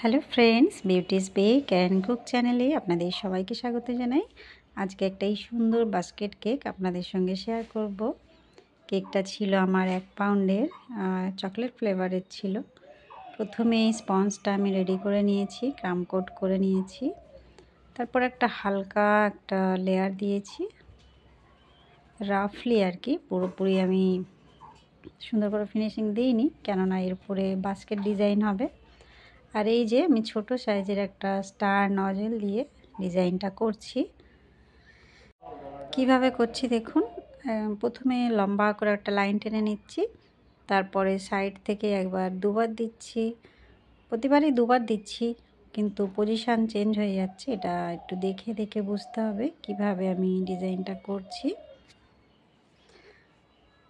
Hello friends, beauty's bake and cook চ্যানেলে আপনাদের সবাইকে স্বাগত জানাই। আজকে একটা এই সুন্দর বাস্কেট কেক আপনাদের সঙ্গে শেয়ার করব। কেকটা ছিল আমার 1 পাউন্ডের, চকলেট ফ্লেভারের ছিল। প্রথমে স্পঞ্জটা আমি রেডি করে নিয়েছি, ক্রাম কোট করে নিয়েছি। তারপর একটা হালকা একটা লেয়ার দিয়েছি, রাফলি আর কি, পুরোপুরি আমি সুন্দর করে ফিনিশিং দিইনি, কেননা এর উপরে বাস্কেট ডিজাইন হবে। আর এই যে আমি ছোট সাইজের একটা স্টার নজল দিয়ে ডিজাইনটা করছি। কিভাবে করছি দেখুন। প্রথমে লম্বা করে একটা লাইন টেনে নিচ্ছি, তারপরে সাইড থেকে একবার দুবার দিচ্ছি। প্রতিবারই দুবার দিচ্ছি, কিন্তু পজিশান চেঞ্জ হয়ে যাচ্ছে। এটা একটু দেখে দেখে বুঝতে হবে কিভাবে আমি ডিজাইনটা করছি।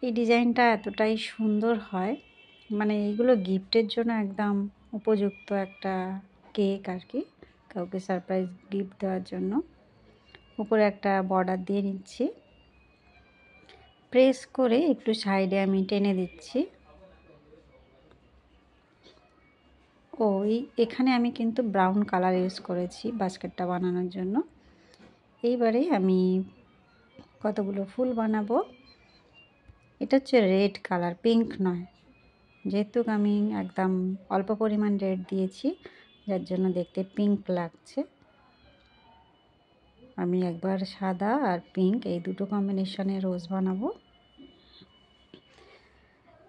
এই ডিজাইনটা এতটাই সুন্দর হয়, মানে এইগুলো গিফটের জন্য একদম উপযুক্ত একটা কেক আর কি, কাউকে সারপ্রাইজ গিফট দেওয়ার জন্য। উপরে একটা বর্ডার দিয়ে নিচ্ছি, প্রেস করে একটু সাইডে আমি টেনে দিচ্ছি। এখানে আমি কিন্তু ব্রাউন কালার ইউজ করেছি বাস্কেটটা বানানোর জন্য। এইবারে আমি কতগুলো ফুল বানাবো। এটা হচ্ছে রেড কালার, পিঙ্ক নয়, যেহেতু আমি একদম অল্প পরিমাণ রেড দিয়েছি, যার জন্য দেখতে পিঙ্ক লাগছে। আমি একবার সাদা আর পিঙ্ক এই দুটো কম্বিনেশনে রোজ বানাবো।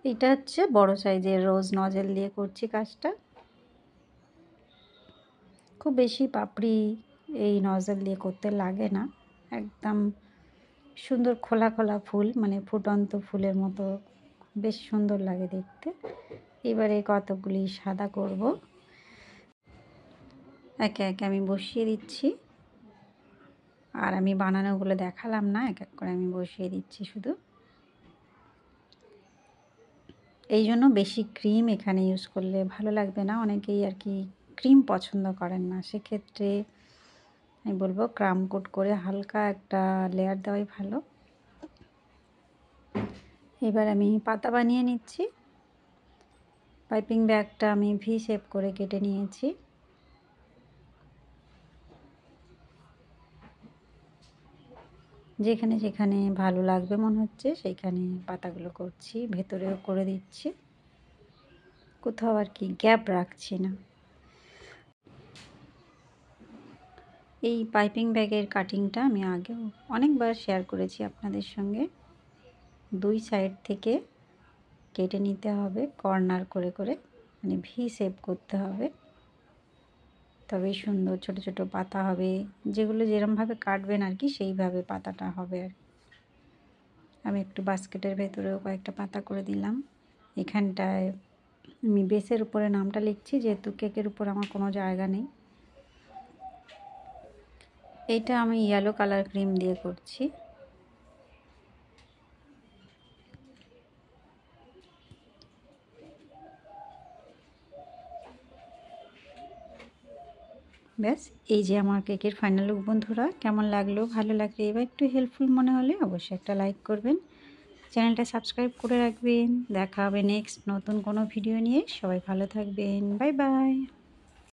এটা হচ্ছে বড় সাইজের রোজ নজেল দিয়ে করছি কাজটা। খুব বেশি পাপড়ি এই নজেল দিয়ে করতে লাগে না, একদম সুন্দর খোলা খোলা ফুল, মানে ফুটন্ত ফুলের মতো বেশ সুন্দর লাগে দেখতে। এবারে কতগুলি সাদা করব, একে একে আমি বসিয়ে দিচ্ছি। আর আমি বানানোগুলো দেখালাম না, এক এক করে আমি বসিয়ে দিচ্ছি শুধু। এই জন্য বেশি ক্রিম এখানে ইউজ করলে ভালো লাগবে না, অনেকেই আর কি ক্রিম পছন্দ করেন না। সেক্ষেত্রে আমি বলবো ক্রাম কোট করে হালকা একটা লেয়ার দেওয়াই ভালো। এবার আমি পাতা বানিয়ে নিচ্ছি। পাইপিং ব্যাগটা আমি ভি শেপ করে কেটে নিয়েছি। যেখানে যেখানে ভালো লাগবে মনে হচ্ছে সেইখানে পাতাগুলো করছি, ভেতরেও করে দিচ্ছি, কোথাও আর কি গ্যাপ রাখছি না। এই পাইপিং ব্যাগের কাটিংটা আমি আগেও অনেকবার শেয়ার করেছি আপনাদের সঙ্গে। দুই সাইড থেকে কেটে নিতে হবে কর্নার করে করে, মানে ভি শেপ করতে হবে, তবে সুন্দর ছোট ছোট পাতা হবে। যেগুলো যেরমভাবে কাটবেন আর কি সেইভাবে পাতাটা হবে আর। আমি একটু বাস্কেটের ভেতরেও কয়েকটা পাতা করে দিলাম। এখানটায় আমি বেসের উপরে নামটা লিখছি, যেহেতু কেকের উপর আমার কোনো জায়গা নেই। এইটা আমি ইয়েলো কালার ক্রিম দিয়ে করছি। ব্যাস, এই যে আমার কেকের ফাইনাল লুক। বন্ধুরা, কেমন লাগলো? ভালো লাগলে এবার একটু হেল্পফুল মনে হলে অবশ্যই একটা লাইক করবেন, চ্যানেলটা সাবস্ক্রাইব করে রাখবেন। দেখা হবে নেক্সট নতুন কোনো ভিডিও নিয়ে। সবাই ভালো থাকবেন, বাই বাই।